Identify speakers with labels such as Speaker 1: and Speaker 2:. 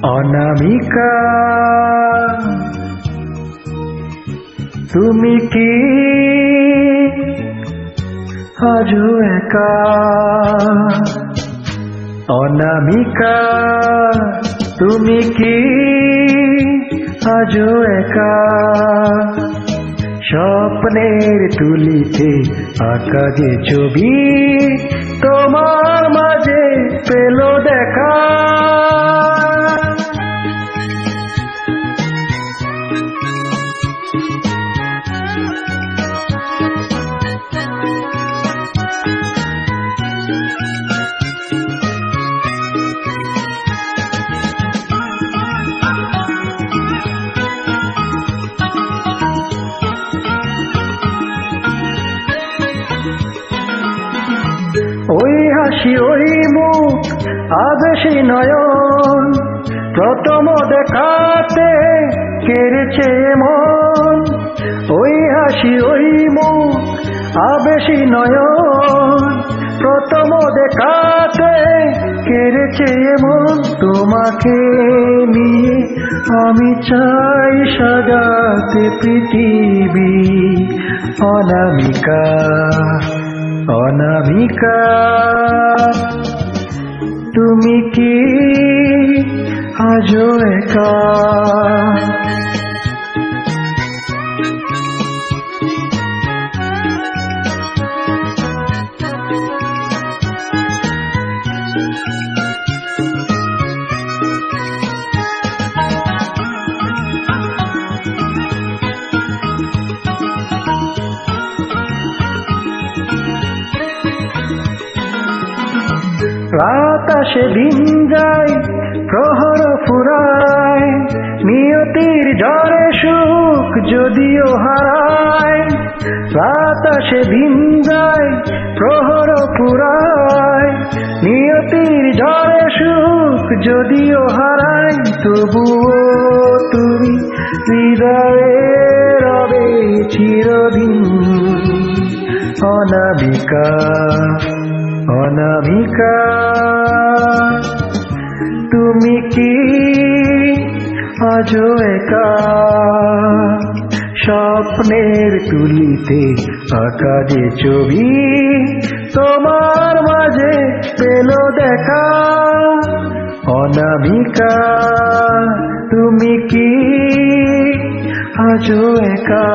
Speaker 1: অনামিকা তুমি কি আজও একা? অনামিকা তুমি কি আজও একা? স্বপ্নের তুলিতে আঁকা যে ছবি তোমার মাঝে পেল দেখা। ওই হাসি ওই মুখ আবেশী নয়ন, প্রথম দেখাতে কেড়েছে মন। ওই হাসি ওই মুখ আবেশী নয়ন, প্রথম দেখাতে কেড়েছে মন। তোমাকে নিয়ে আমি চাই সাজাতে পৃথিবী। অনামিকা অনামিকা তুমি কি আজও একা? রাত আসে দিন যায় প্রহর ফুরায়, নিয়তির ঝড়ে সুখ যদিও হারায়। রাত আসে দিন যায় প্রহর ফুরায়, নিয়তির ঝড়ে সুখ যদিও হারায়। তবুও তুমি হৃদয়ে রবে চিরদিন। অনামিকা অনামিকা তুমি কি আজও একা? স্বপ্নের তুলিতে আঁকা যে ছবি তোমার মাঝে পেল দেখা। অনামিকা তুমি কি আজও একা?